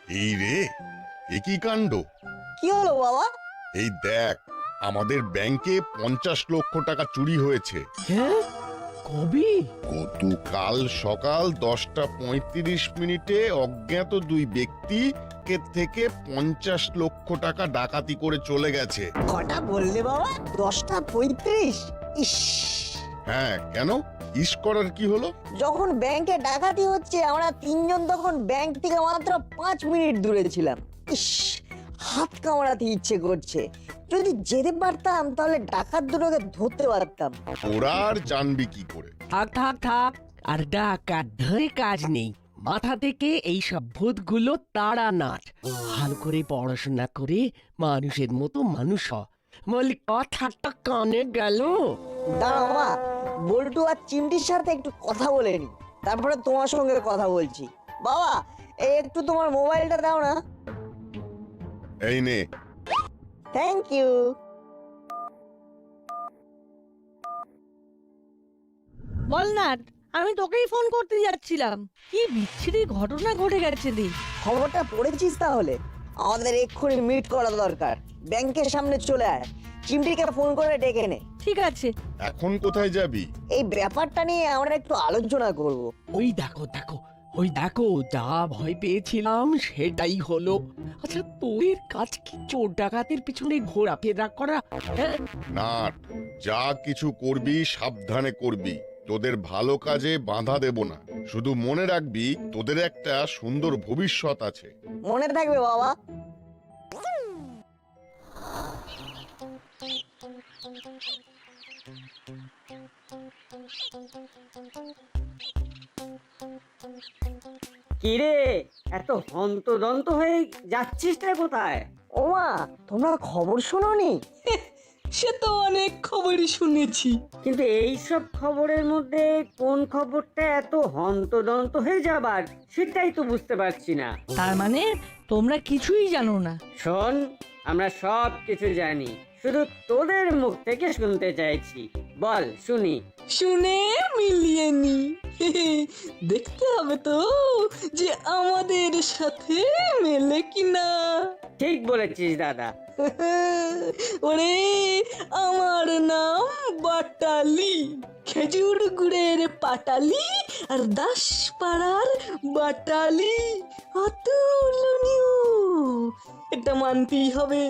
এই রে, এ কি কাণ্ড! কি হলো বাবা? এই দেখ, আমাদের ব্যাংকে 50 লক্ষ টাকা চুরি হয়েছে। হ্যাঁ, কবে? গতকাল সকাল 10টা 35 মিনিটে অজ্ঞাত দুই ব্যক্তি থেকে 50 লক্ষ টাকা ডাকাতি করে চলে গেছে। কটা বললে বাবা? 10টা 35? ইস! হ্যাঁ, কেন? ইস করার কি হলো? যখন ব্যাংকে ডাকাতি হচ্ছে আমরা তিনজন তখন ব্যাংক থেকে মাত্র 5 মিনিট দূরে ছিলাম। ইস! হাত কামড়াতে ইচ্ছে করছে। যদি যেতে পারতাম তাহলে ডাকাত দুটোকে ধরতে পারতাম। ওরা আর জানবি কি করে? থাক থাক থাক, আর ডাকাত ধরে কাজ নেই। মাথা থেকে এইসব ভূতগুলো তাড়া নাট। ভালো করে পড়াশোনা করে মানুষের মতো মানুষ হ। বলি কথাটা কানে গেল? দাঁড়াও মা, বল্টু আর চিমটির সাথে একটু কথা বলে নি, তারপরে তোমার সঙ্গে কথা বলছি। বাবা, এই একটু তোমার মোবাইলটা দাও না। এই নে। Thank you. বলনাট, আমি তোকেই ফোন করতে যাচ্ছিলাম। কি বিচ্ছিরি ঘটনা ঘটে গেছে রে। খবরটা পড়েছিস তাহলে? আমাদের এক্ষুনি মিট করা দরকার। ব্যাংকের সামনে চলে আয়, চিমটিকে ফোন করে ডেকে নে। ঠিক আছে। এখন কোথায় যাবি? এই ব্যাপারটা নিয়ে আমরা একটু আলোচনা করব। ওই দেখো দেখো, ওই দেখো, যা ভয় পেয়েছিলাম সেটাই হলো। আচ্ছা, তোদের কাজ কি চোর ডাকাতের পিছনে ঘোরাফেরা করা? হ্যাঁ? না, যা কিছু করবি সাবধানে করবি। তোদের ভালো কাজে বাধা দেব না। শুধু মনে রাখবি, তোদের একটা সুন্দর ভবিষ্যৎ আছে। মনে থাকবে বাবা। কিরে, এত হন্তদন্ত হয়ে যাচ্ছিস রে কোথায়? ওমা, তোমরা খবর শোনোনি? সে তো অনেক খবরই শুনেছি। কিন্তু এই সব খবরের মধ্যে কোন খবরটা এত হন্তদন্ত হয়ে যাবার সেটাই তো বুঝতে পারছি না। তার মানে তোমরা কিছুই জানো না? শোন, আমরা সব কিছু জানি, শুধু তোদের মুখ থেকে শুনতে চাইছি। বল শুনি। শুনে মিলিয়ে নি। দেখতে হবে তো যে আমাদের সাথে মেলে কিনা। ঠিক বলেছিস দাদা। ওরে, আমার নাম বাটালি, খেজুর গুড়ের পাটালি আর দাসপাড়ার বাটালি। অতুলনীয়, এটা মানতেই হবে।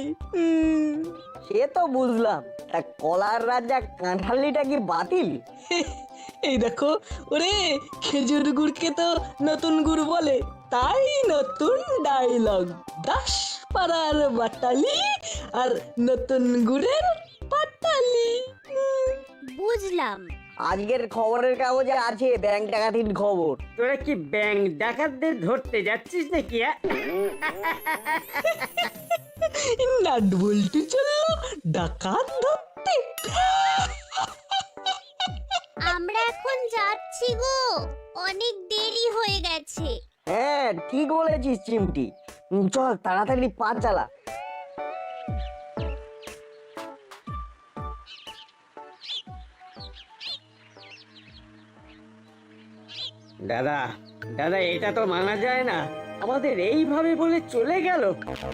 সে তো বুঝলাম, তা কলার রাজা কাঁঠালিটা কি বাতিল? এই দেখো, ওরে, খেজুর গুড়কে তো নতুন গুড় বলে, তাই নতুন ডায়লগ। দাসপাড়ার বাটালি আর নতুন গুড়ের পাটালি। বুঝলাম। আজকের খবরের কাগজে আছে ব্যাংক ডাকাতির খবর। তোরা কি ব্যাংক ডাকাতদের ধরতে যাচ্ছিস নাকি? নাট বল্টু চললো ডাকাত ধরতে। আমরা এখন যাচ্ছি গো, অনেক দেরি হয়ে গেছে। হ্যাঁ, ঠিক বলেছিস চিমটি। চল তাড়াতাড়ি পা চালা। দাদা, দাদা, এটা তো মানা যায় না। আমাদের এইভাবে বলে চলে গেল।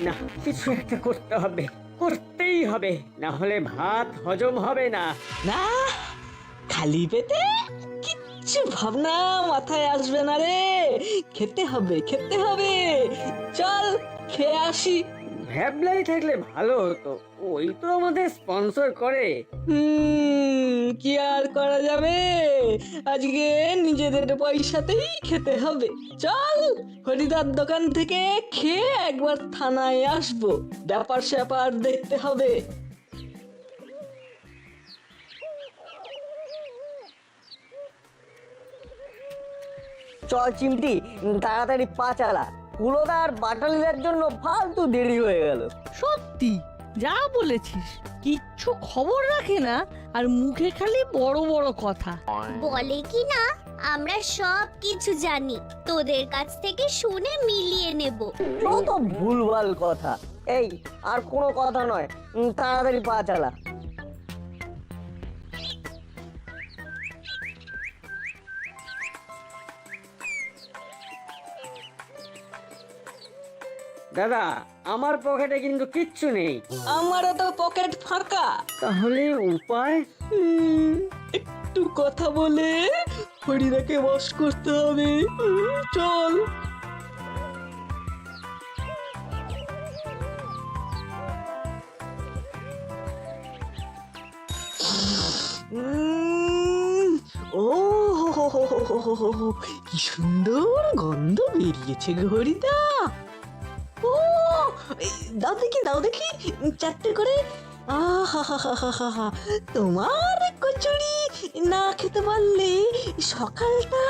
না, কিছু একটা করতে হবে, করতেই হবে, না হলে ভাত হজম হবে না। না, খালি পেটে কিচ্ছু ভাবনা মাথায় আসবে না রে। খেতে হবে, খেতে হবে। চল খেয়ে আসি। ভ্যাবলাই থাকলে ভালো হতো, ওই তো আমাদের স্পন্সর করে। কি আর করা যাবে, আজকে নিজেদের পয়সাতেই খেতে হবে। চল হরিদার দোকান থেকে খেয়ে একবার থানায় আসবো, ব্যাপার স্যাপার দেখতে হবে। চল চিমটি, তাড়াতাড়ি পা চালা। কুলোদার বাটালিদের জন্য ফালতু দেরি হয়ে গেল। সত্যি যা বলেছিস, কিচ্ছু খবর রাখে না, আর মুখে খালি বড় বড় কথা। বলে কি না আমরা সব কিছু জানি, তোদের কাছ থেকে শুনে মিলিয়ে নেব। কত ভুলভাল কথা। এই, আর কোনো কথা নয়, তাড়াতাড়ি পা চালা। দাদা আমার পকেটে কিন্তু কিচ্ছু নেই। আমারও তো পকেট ফাঁকা। তাহলে উপায়? একটু কথা বলে হরিদাকে বশ করতে হবে। চল। ও হো হো হো হো হো হো হো, কি সুন্দর গন্ধ বেরিয়েছে গো হরিদা। ও এই, দাও দেখি চারটে করে। আহা, তোমার কচুরি না খেতে পারলে সকালটা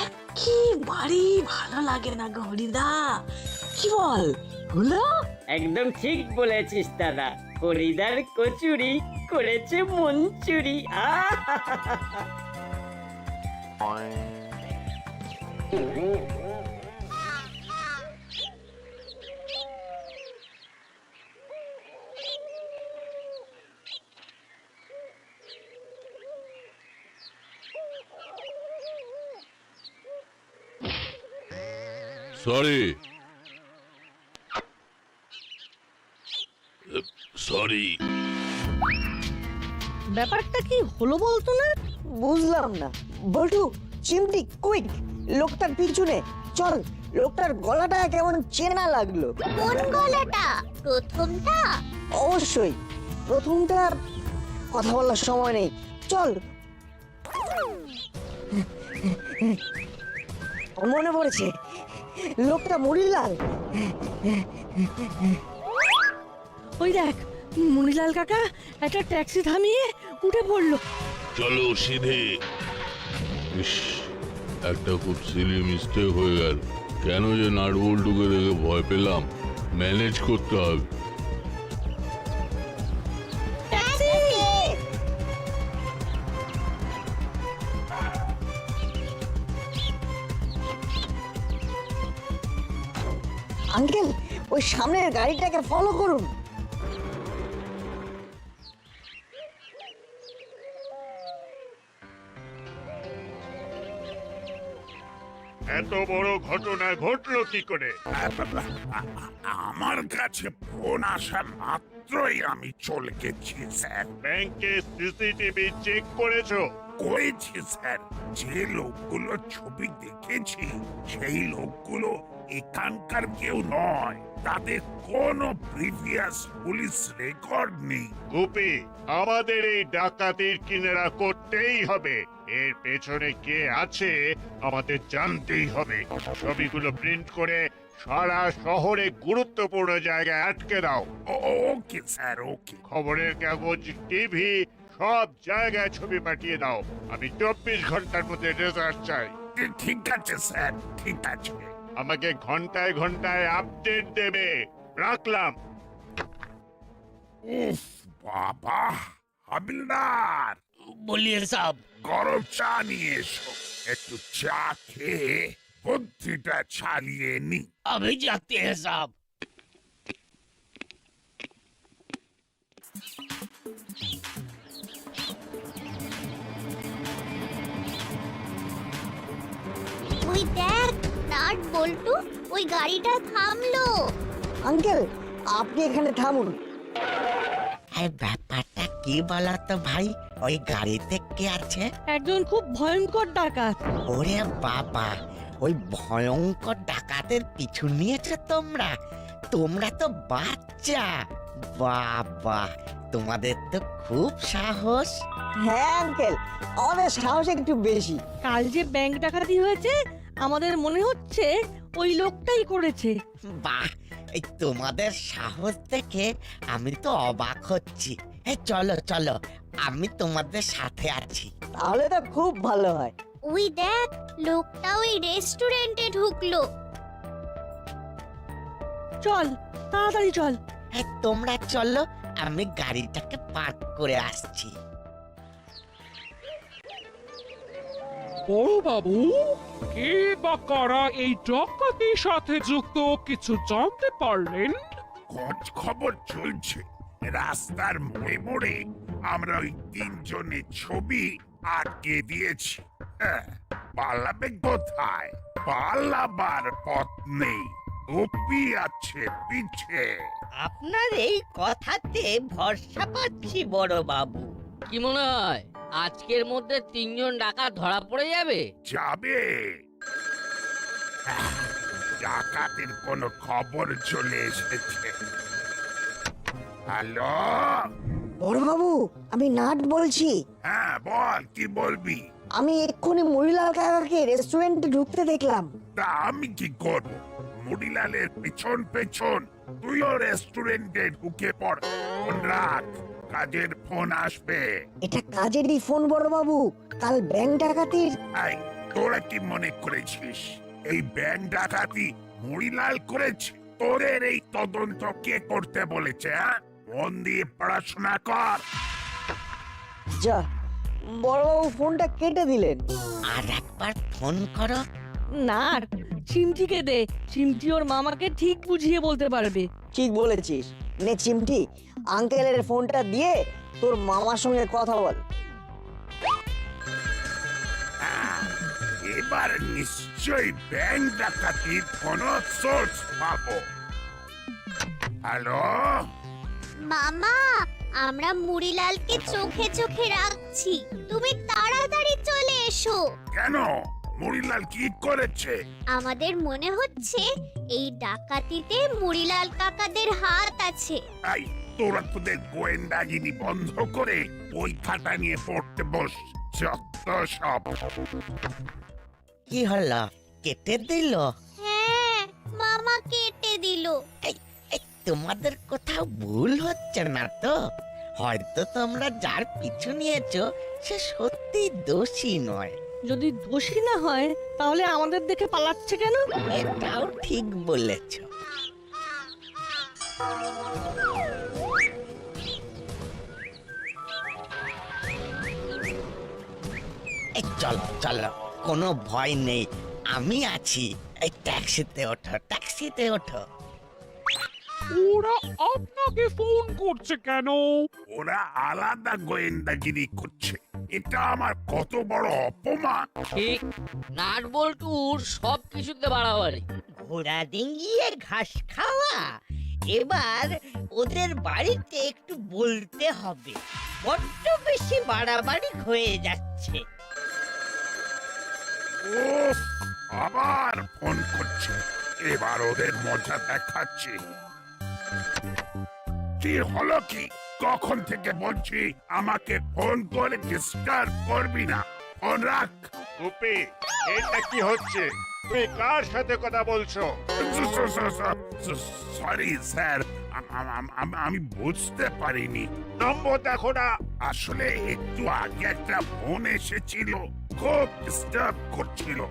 একেবারে ভালো লাগে না গো হরিদা। কি বল হলো? একদম ঠিক বলেছিস দাদা, হরিদার কচুরি করেছে মঞ্চুরি। সরি সরি ব্যাপারটা কি হলো বলতো না? বুঝলাম না। বল্টু, চিমটি, কুইক, লোকটার পিছনে চল। লোকটার গলাটা কেমন চেনা লাগলো। কোন গলাটা? প্রথমটা? অবশ্যই প্রথমটা। কথা বলার সময় নেই, চল। মনে পড়েছে, লোকটা মরিলাল। ওই দেখ, মনিলাল কাকা একটা ট্যাক্সি থামিয়ে উঠে পড়লো। চলো সিধে। ইস, একটা খুব সিলি মিস্টেক হয়ে গেল। কেন যে নাটবল্টুকে দেখে ভয় পেলাম। ম্যানেজ করতে হবে। আঙ্কেল, ওই সামনের গাড়িটাকে ফলো করুন। এত বড় ঘটনা ঘটলো কি করে? আমার কাছে ফোন আসা মাত্রই আমি চলে গেছি স্যার। ব্যাংকে সিসিটিভি চেক করেছো? করেছি স্যার। যে লোকগুলো ছবি দেখেছি সেই লোকগুলো এখানকার কেউ নয়। তাদের কোনো প্রিভিয়াস পুলিশ রেকর্ড নেই। গুপি, আমাদের এই ডাকাতির কিনারা করতেই হবে। এর পেছনে কে আছে আমাদের জানতেই হবে। ছবিগুলো প্রিন্ট করে সারা শহরে গুরুত্বপূর্ণ জায়গায় আটকে দাও। ওকে স্যার, ওকে। খবরের কাগজ, টিভি সব জায়গায় ছবি পাঠিয়ে দাও। আমি 24 ঘন্টার মধ্যে রেজাল্ট চাই। ঠিক আছে স্যার, ঠিক আছে। আমাকে ঘন্টায় ঘন্টায় আপডেট দেবে। রাখলাম। উফ বাবা, হাবিলদার বলিয়ে সব গরম চা নিয়ে এসো। একটু চা খেয়ে বুদ্ধিটা ছাড়িয়ে নি। अभी जाते हैं साहब। ওই দেখ, নাট বল্টু, ওই গাড়িটা থামলো। আঙ্কেল, আপনি এখানে থামুন। ব্যাপারটা কি বলতো ভাই? ওই গাড়িতে কে আছে? একজন খুব ভয়ঙ্কর ডাকাত। ওরে বাবা, ওই ভয়ঙ্কর ডাকাতের পিছু নিয়েছে তোমরা? তোমরা তো বাচ্চা। বাবা, তোমাদের তো খুব সাহস। হ্যাঁ আঙ্কেল, আমাদের সাহস একটু বেশি। কাল যে ব্যাংক ডাকাতি হয়েছে, আমাদের মনে হচ্ছে ওই লোকটাই করেছে। বাহ, এই তোমাদের সাহস দেখে আমি তো অবাক হচ্ছি। চলো চলো, আমি তোমাদের সাথে আছি। তাহলে তো খুব ভালো হয়। ওই দেখ, লোকটা ওই রেস্টুরেন্টে ঢুকলো। চল, তাড়াতাড়ি চল। তোমরা চলো, আমি গাড়িটাকে পার্ক করে আসছি। বড় বাবু, কে বা কারা এই ডাকাতির সাথে যুক্ত কিছু জানতে পারলেন? খোঁজ খবর চলছে। রাস্তার মোড়ে মোড়ে আমরা ওই তিনজনের ছবি আটকে দিয়েছি। পালাবে কোথায়? পালাবার পথ নেই। টুপি আছে পিছে। আপনার এই কথাতে ভরসা পাচ্ছি বড় বাবু। কি মনে হয় আজকের মধ্যে 3 জন ডাকাত ধরা পড়ে যাবে? যাবে। ডাকাতের কোনো খবর চলে এসেছে। হ্যালো, বড়বাবু, আমি নাট বলছি। হ্যাঁ বল, কি বলবি? আমি এক্ষুনি মুড়িলাল কাকাকে রেস্টুরেন্টে ঢুকতে দেখলাম। তা আমি কি করব? মুড়িলালের পেছন পেছন তুইও রেস্টুরেন্টে ঢুকে পড়। ফোন রাখ, কাজের ফোন আসবে। এটা কাজেরই ফোন বড়বাবু, কাল ব্যাংক ডাকাতির। এই, তোরা কি মনে করেছিস এই ব্যাংক ডাকাতি মুড়িলাল করেছে? তোদের এই তদন্ত কে করতে বলেছে? হ্যাঁ, মন দিয়ে পড়াশোনা কর। যা, বড়বাবু ফোনটা কেটে দিলেন। আর একবার ফোন করো। না, চিমটিকে দে, চিমটি ওর মামাকে ঠিক বুঝিয়ে বলতে পারবে। ঠিক বলেছিস। নে চিমটি, আঙ্কেলের ফোনটা দিয়ে তোর মামার সঙ্গে কথা বল। এবার নিশ্চয়ই ব্যাংক ডাকাতির কোনো সোর্স পাবো। হ্যালো, মামা, আমরা মুড়িলালকে চোখে চোখে রাখছি, তুমি তাড়াতাড়ি চলে এসো। কেন? মুড়িলাল কি করেছে? আমাদের মনে হচ্ছে এই ডাকাতিতে মুড়িলাল কাকাদের হাত আছে। এই, তোরা তোদের গোয়েন্দাগিরি বন্ধ করে ওই খাতা নিয়ে পড়তে বস। যত সব। কি হলো, কেটে দিল? হ্যাঁ, মামা কেটে দিল। এই, তোমাদের কোথাও ভুল হচ্ছে না তো? হয়তো তোমরা যার পিছু নিয়েছো সে সত্যি দোষী নয়। যদি দোষী না হয় তাহলে আমাদের দেখে পালাচ্ছে কেন? এটাও ঠিক বলেছ। এই চলো চলো, কোনো ভয় নেই, আমি আছি। এই ট্যাক্সিতে ওঠো, ট্যাক্সিতে ওঠো। ওরা আপনাকে ফোন করছে কেন? ওরা আলাদা গোয়েন্দাগিরি করছে। এটা আমার কত বড় অপমান। ঠিক, নাট বল্টুর সব কিছুতে বাড়াবাড়ি। ঘোড়া ডিঙ্গিয়ে ঘাস খাওয়া। এবার ওদের বাড়িতে একটু বলতে হবে, বড্ড বেশি বাড়াবাড়ি হয়ে যাচ্ছে। উফ, আবার ফোন করছে। এবার ওদের মজা দেখাচ্ছি। কি হলো কি? কখন থেকে বলছি আমাকে ফোন করে ডিস্টার্ব করবি না। ফোন রাখ। টুপি, এটা কি হচ্ছে? তুমি কার সাথে কথা বলছো? সরি স্যার, আমি বুঝতে পারিনি। নম্বর দেখো না। আসলে একটু আগে একটা ফোন এসেছিল, খুব ডিস্টার্ব করছিল।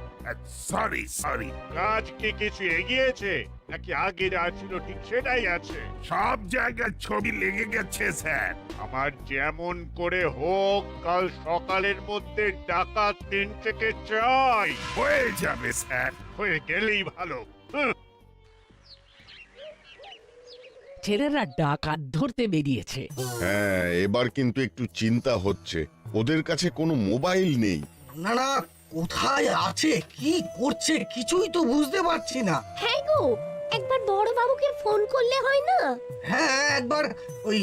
Sorry sorry. কাজ কি কিছু এগিয়েছে নাকি আগে যা ছিল ঠিক সেটাই আছে? সব জায়গায় ছবি লেগে গেছে স্যার। আমার যেমন করে হোক কাল সকালের মধ্যে ডাকাত 3 থেকে চাই। হয়ে যাবে স্যার। হয়ে গেলেই ভালো। হুঁ। ছেলেরা ডাকাত ধরতে বেরিয়েছে। হ্যাঁ, এবার কিন্তু একটু চিন্তা হচ্ছে। ওদের কাছে কোনো মোবাইল নেই। আপনারা কোথায় আছে, কি করছে কিছুই তো বুঝতে পারছি না। হ্যাঁ গো, একবার বড় বাবুকে ফোন করলে হয় না? হ্যাঁ, একবার ওই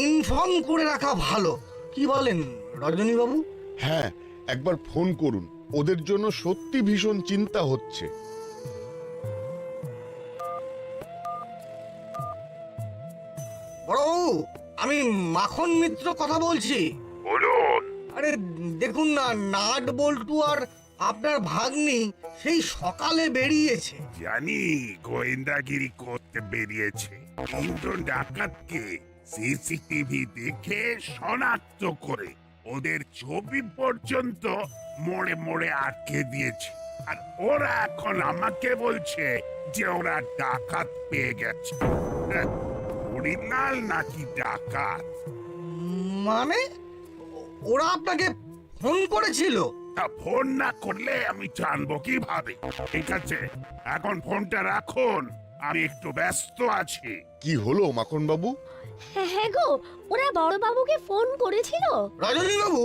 ইনফর্ম করে রাখা ভালো। কি বলেন রজনী বাবু? হ্যাঁ, একবার ফোন করুন। ওদের জন্য সত্যি ভীষণ চিন্তা হচ্ছে। বড়বাবু, আমি মাখন মিত্র কথা বলছি। বলুন। আরে দেখুন না, নাট বল্টু আর আপনার ভাগ্নি সেই সকালে বেরিয়েছে। জানি গোয়েন্দাগিরি করতে বেরিয়েছে, কিন্তু ডাকাতকে সিসিটিভি দেখে শনাক্ত করে ওদের ছবি পর্যন্ত মোড়ে মোড়ে আটকে দিয়েছে। আর ওরা এখন আমাকে বলছে যে ওরা ডাকাত পেয়ে গেছে। হরিলাল নাকি ডাকাত? মানে ওরা আপনাকে ফোন করেছিল? তা ফোন না করলে আমি জানবো কিভাবে? ঠিক আছে, এখন ফোনটা রাখুন, আমি একটু ব্যস্ত আছি। কি হলো মাখন বাবু? হ্যাঁ গো, ওরা বড় বাবুকে ফোন করেছিল। রজনী বাবু,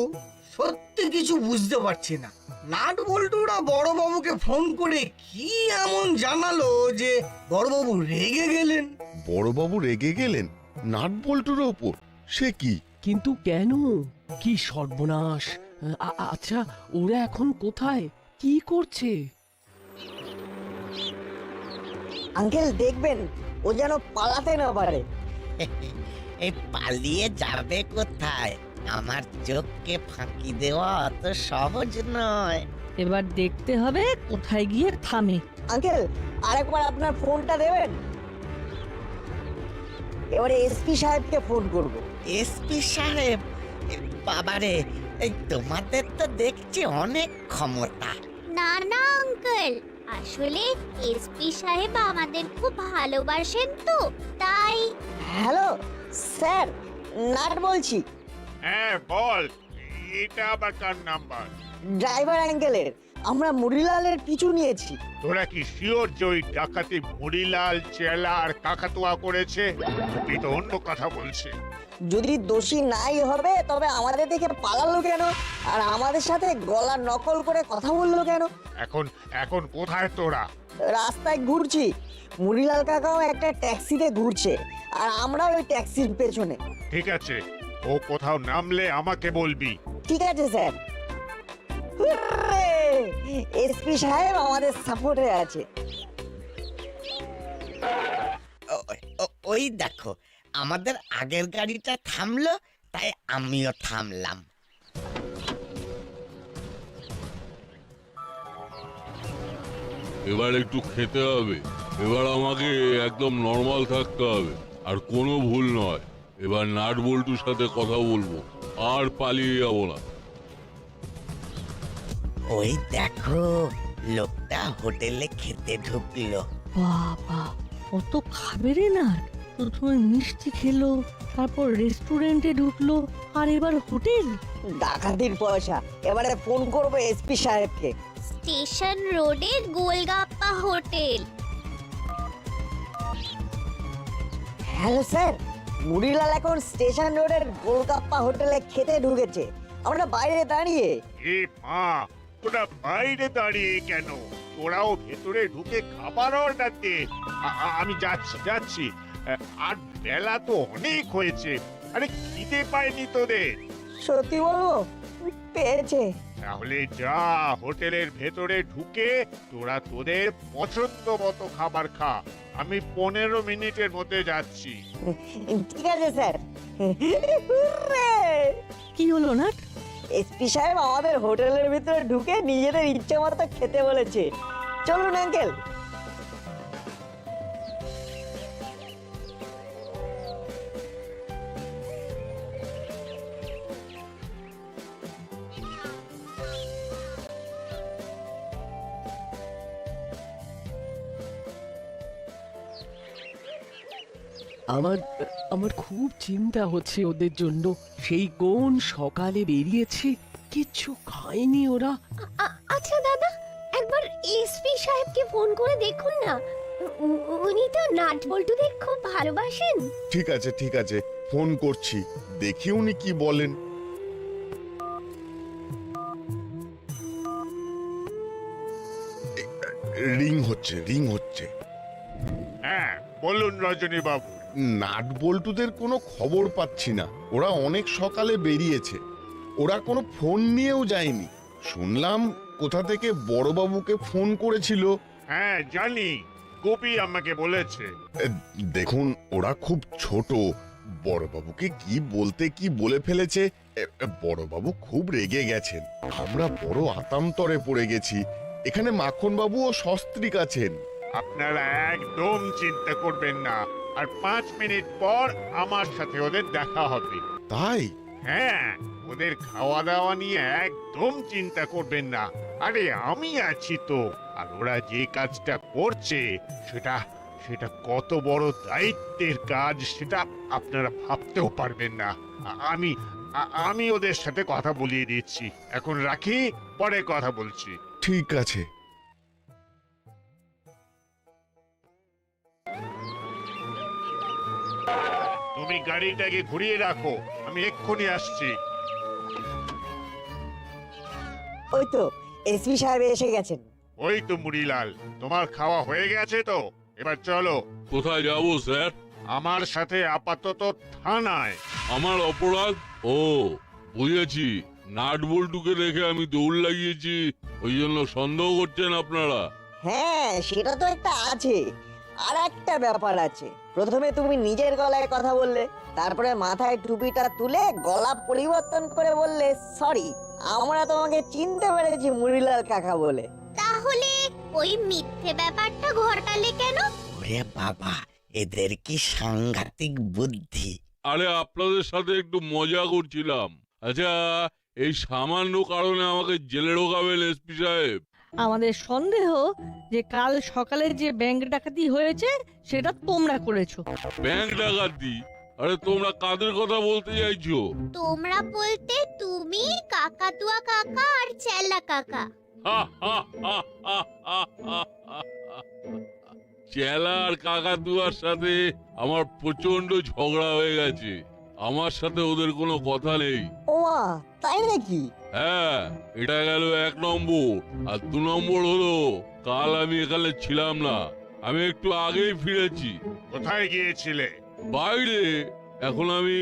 সত্যি কিছু বুঝতে পারছি না। নাট বল্টুরা বড়বাবুকে ফোন করে কি এমন জানালো যে বড়বাবু রেগে গেলেন? বড়বাবু রেগে গেলেন নাট বল্টুর ওপর? সে কি? কিন্তু কেন? কি সর্বনাশ! আচ্ছা, ওরা এখন কোথায়, কি করছে? আঙ্কেল দেখবেন ও যেন পালাতে না পারে। এই পালিয়ে যাবে কোথায়? আমার চোখকে ফাঁকি দেওয়া অত সহজ নয়। এবার দেখতে হবে কোথায় গিয়ে থামে। আঙ্কেল আরেকবার আপনার ফোনটা দেবেন। এবারে এসপি সাহেবকে ফোন করব। এসপি সাহেব? বাবারে, এই তোমাদের তো দেখছি অনেক ক্ষমতা। না না আঙ্কেল, আসলে এসপি সাহেব আমাদের খুব ভালোবাসেন তো তাই। হ্যালো স্যার, নাট বলছি। হ্যাঁ বল, এটা আবার কার নাম্বার? ড্রাইভার আঙ্কেলের। আমরা মুড়িলালের পিছু নিয়েছি। তোরা কি শিওর যে ওই ডাকাতি মুড়িলাল চেলা আর কাকাতুয়া করেছে? তুই তো অন্য কথা বলছে। যদি দোষী নাই হবে তবে আমাদের দেখে পালালো কেন, আর আমাদের সাথে গলা নকল করে কথা বললো কেন? এখন এখন কোথায় তোরা? রাস্তায় ঘুরছি। মুড়িলাল কাকাও একটা ট্যাক্সিতে ঘুরছে, আর আমরা ওই ট্যাক্সির পেছনে। ঠিক আছে, ও কোথাও নামলে আমাকে বলবি। ঠিক আছে স্যার। এসপি সাহেব আমাদের সাপোর্টে আছে। ওই দেখো, আমাদের আগের গাড়িটা থামলো, তাই আমিও থামলাম। এবার একটু খেতে হবে। এবার আমাকে একদম নর্মাল থাকতে হবে, আর কোনো ভুল নয়। এবার নাট বল্টুর সাথে কথা বলবো, আর পালিয়ে যাবো না। ওই দেখো, লোকটা হোটেলে খেতে ঢুকলো। বাবা, কত খাবে রে না! প্রথমে মিষ্টি খেলো, তারপর রেস্টুরেন্টে ঢুকলো, আর এবার হোটেল। ডাকাতির পয়সা। এবারে ফোন করবো এসপি সাহেবকে। স্টেশন রোডের golgappa hotel. Hello sir, Murilal এখন স্টেশন রোডের গোলগাপ্পা হোটেলে খেতে ঢুকেছে। আমরা বাইরে দাঁড়িয়ে। এ মা, তোরা বাইরে দাঁড়িয়ে কেন? তোরাও ভেতরে ঢুকে খাবার অর্ডার দে। আমি যাচ্ছি যাচ্ছি। আর বেলা তো অনেক হয়েছে। আরে খিদে পায়নি তোদের? সত্যি বলবো, পেয়েছে। তাহলে যা, হোটেলের ভেতরে ঢুকে তোরা তোদের পছন্দ মতো খাবার খা। আমি 15 মিনিটের মধ্যে যাচ্ছি। ঠিক আছে স্যার। কি হলো না? এসপি সাহেব আমাদের হোটেলের ভিতরে ঢুকে নিজেদের ইচ্ছে মতো খেতে বলেছে। চলুন আঙ্কেল। আমার আমার খুব চিন্তা হচ্ছে ওদের জন্য। সেই কোন সকালে বেরিয়েছে, কিচ্ছু খায়নি ওরা। আচ্ছা দাদা, একবার এসপি সাহেবকে ফোন করে দেখুন না। উনি তো নাট বল্টুদের খুব ভালোবাসেন। ঠিক আছে ঠিক আছে, ফোন করছি, দেখি উনি কি বলেন। রিং হচ্ছে। হ্যাঁ বলুন রজনী বাবু। নাট বল্টুদের কোনো খবর পাচ্ছি না। ওরা অনেক সকালে বেরিয়েছে। ওরা কোনো ফোন নিয়েও যায়নি। শুনলাম কোথা থেকে বড়বাবুকে ফোন করেছিল। হ্যাঁ জানি, গোপী আমাকে বলেছে। দেখুন, ওরা খুব ছোট। বড়বাবুকে কি বলতে কি বলে ফেলেছে। বড়বাবু খুব রেগে গেছেন। আমরা বড় আতান্তরে পড়ে গেছি। এখানে মাখন বাবু ও সস্ত্রীক আছেন। আপনারা একদম চিন্তা করবেন না, আর 5 মিনিট পর আমার সাথে ওদের দেখা হবে। তাই? হ্যাঁ, ওদের খাওয়া দাওয়া নিয়ে একদম চিন্তা করবেন না। আরে আমি আছি তো। আর ওরা যে কাজটা করছে সেটা সেটা কত বড় দায়িত্বের কাজ সেটা আপনারা ভাবতেও পারবেন না। আমি ওদের সাথে কথা বলিয়ে দিচ্ছি। এখন রাখি, পরে কথা বলছি। ঠিক আছে। তুমি গাড়িটাকে ঘুরিয়ে রাখো, আমি এক্ষুনি আসছি। ওই তো এসপি সাহেব এসে গেছেন। ওই তো মুড়িলাল, তোমার খাওয়া হয়ে গেছে তো? এবার চলো। কোথায় যাব স্যার? আমার সাথে আপাতত থানায়। আমার অপরাধ? ও বুঝেছি, নাট বল্টুকে রেখে আমি দৌড় লাগিয়েছি, ওই জন্য সন্দেহ করছেন আপনারা? হ্যাঁ সেটা তো একটা আছে, আর একটা ব্যাপার আছে। প্রথমে তুমি নিজের গলায় কথা বললে, তারপরে মাথায় টুপিটা তুলে গলা পরিবর্তন করে বললে সরি, আমরা তোমাকে চিনতে পেরেছি মুড়িলাল কাকা বলে। তাহলে ওই মিথ্যে ব্যাপারটা ঘটালে কেন? ওরে বাবা, এদের কি সাংঘাতিক বুদ্ধি! আরে আপনাদের সাথে একটু মজা করছিলাম। আচ্ছা, এই সামান্য কারণে আমাকে জেলে ঢোকাবেন এসপি সাহেব? আমাদের সন্দেহ যে কাল সকালে যে ব্যাংক ডাকাতি হয়েছে সেটা তোমরা করেছো। ব্যাংক ডাকাতি? আরে তোমরা কাদের কথা বলতে চাইছো? তোমরা বলতে তুমি, কাকাতুয়া কাকা আর চেল্লা কাকা। চেলা আর কাকাতুয়ার সাথে আমার প্রচন্ড ঝগড়া হয়ে গেছে। আমার সাথে ওদের কোনো কথা নেই। ওয়া তাই নাকি? হ্যাঁ, এটা গেল 1 নম্বর। আর 2 নম্বর হলো, কাল আমি এখানে ছিলাম না, আমি একটু আগেই ফিরেছি। কোথায় গিয়েছিলে? বাইরে। এখন আমি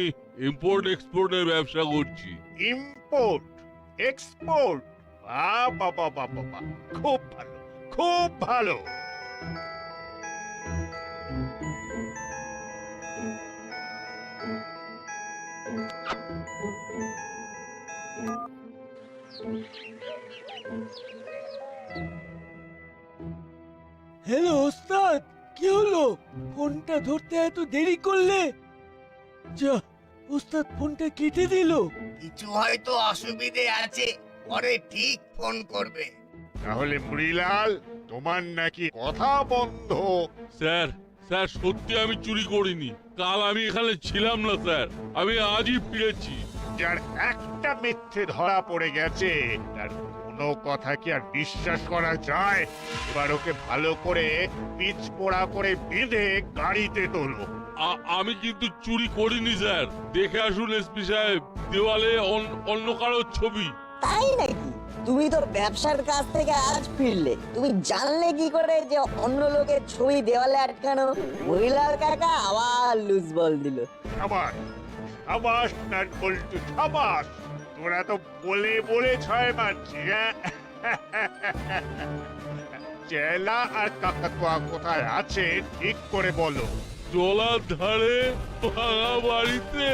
ইম্পোর্ট এক্সপোর্টের ব্যবসা করছি। Import export? বাবা বাবা বাবা, খুব ভালো, খুব ভালো। হ্যালো ওস্তাদ, কি হলো? ফোনটা ধরতে এত দেরি করলে? যা, ওস্তাদ ফোনটা কেটে দিল। কিছু হয়তো অসুবিধে আছে, পরে ঠিক ফোন করবে। তাহলে মুড়িলাল, তোমার নাকি কথা বন্ধ? স্যার, স্যার সত্যি আমি চুরি করিনি। কাল আমি এখানে ছিলাম না স্যার, আমি আজই ফিরেছি। যার একটা মিথ্যে ধরা পড়ে গেছে, তার কোনো কথা কি আর বিশ্বাস করা যায়? এবার ওকে ভালো করে পিচ পোড়া করে বেঁধে গাড়িতে তোলো। আমি কিন্তু চুরি করিনি স্যার। দেখে আসুন এসপি সাহেব, দেওয়ালে অন্য কারোর ছবি। তাই নাকি? তুমি তো ব্যবসার কাছ থেকে আজ ফিরলে, তুমি জানলে কি করে যে অন্য লোকের ছবি দেওয়ালে আটকানো? মুড়িলাল কাকা আবার লুজ বল দিল। সাবাস সাবাস নাট বল্টু, সাবাস। তোরা তো বলে বলে ছয় মারছি। চেলা আর কাকাতুয়া কোথায় আছে ঠিক করে বলো। জলার ধারে ভাঙা বাড়িতে।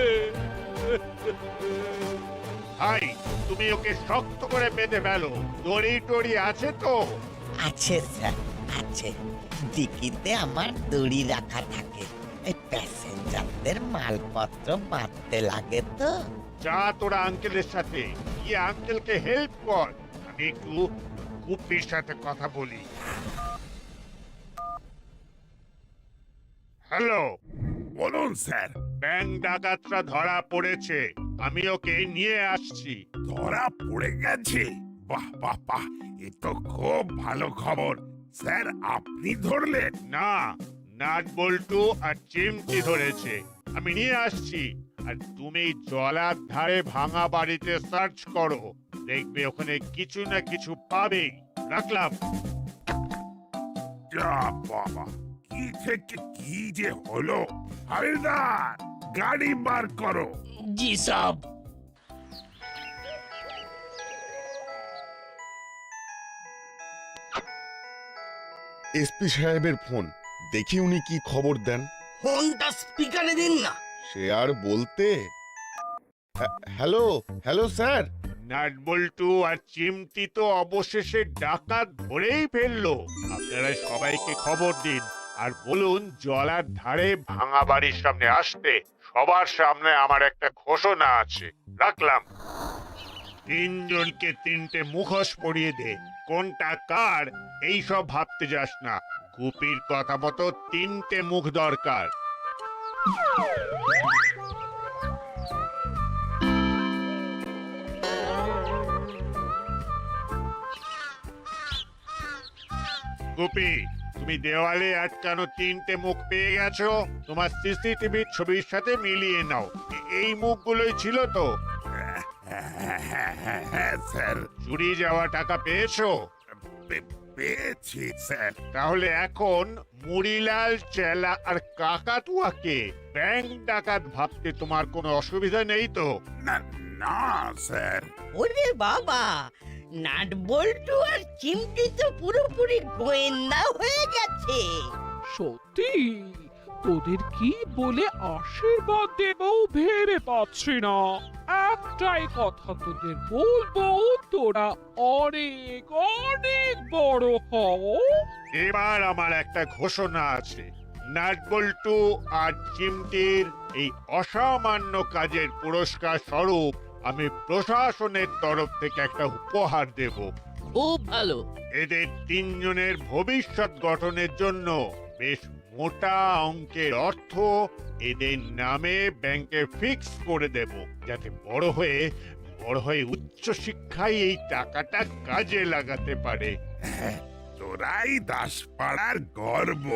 ভাই, তুমি ওকে শক্ত করে বেঁধে ফেলো। দড়ি টড়ি আছে তো? আছে স্যার, আছে। ডিকিতে আমার দড়ি রাখা থাকে, এই প্যাসেঞ্জারদের মালপত্র বাঁধতে লাগে তো। যা তোরা আঙ্কেলের সাথে গিয়ে আঙ্কেলকে হেল্প কর, আমি একটু গুপ্পির সাথে কথা বলি। হ্যালো, বলুন স্যার। ব্যাংক ডাকাতরা ধরা পড়েছে, আমি ওকে নিয়ে আসছি। ধরা পড়ে গেছে? বাহ বাহ বাহ, এ তো খুব ভালো খবর। স্যার, আপনি ধরলেন? না, নাট বল্টু আর চিমটি ধরেছে। আমি নিয়ে আসছি। আর তুমি জলার ধারে ভাঙা বাড়িতে সার্চ করো, দেখবে ওখানে কিছু না কিছু পাবে। রাখলাম। যা বাবা, কি থেকে কি যে হলো! হাবিলদার, গাড়ি বার করো। জি সাব। এসপি সাহেবের ফোন, দেখি উনি কি খবর দেন। ফোনটা স্পিকারে দিন না। সে আর বলতে। Hello hello sir. নাট বল্টু আর চিমটি তো অবশেষে ডাকাত ধরেই ফেললো। আপনারা সবাইকে খবর দিন আর বলুন জলার ধারে ভাঙা বাড়ির সামনে আসতে। সবার সামনে আমার একটা ঘোষণা আছে। রাখলাম। 3 জনকে 3টে মুখোশ পরিয়ে দে। কোনটা কার এইসব ভাবতে যাস না। গুপির কথা মতো 3টে মুখ দরকার। গুপি, তুমি দেওয়ালে আটকানো 3টে মুখ পেয়ে গেছো? তোমার সিসিটিভি ছবির সাথে মিলিয়ে নাও। এই মুখগুলোই ছিল তো? হ্যাঁ স্যার, চুরি যাওয়া টাকা পেয়েছো? পেয়েছি স্যার। তাহলে এখন মুড়িলাল, চেলা আর কাকাতুয়াকে ব্যাংক ডাকাত ভাবতে তোমার কোনো অসুবিধা নেই তো? না না স্যার। ওরে বাবা, নাট বল্টু আর চিমটি তো পুরোপুরি গোয়েন্দা হয়ে গেছে। সত্যি তোদের কি বলে আশীর্বাদ দেবো ভেবে পাচ্ছি না। একটাই কথা তোদের বলবো, তোরা অনেক অনেক বড় হও। এবার আমার একটা ঘোষণা আছে। নাটবল্টু আর চিমটির এই অসামান্য কাজের পুরস্কার স্বরূপ আমি প্রশাসনের তরফ থেকে একটা উপহার দেব। খুব ভালো। এদের তিনজনের ভবিষ্যৎ গঠনের জন্য বেশ মোটা অঙ্কের অর্থ এদের নামে ব্যাংকে ফিক্স করে দেব, যাতে বড় হয়ে উচ্চ শিক্ষায় এই টাকাটা কাজে লাগাতে পারে। তোরাই দাসপাড়ার গর্ব।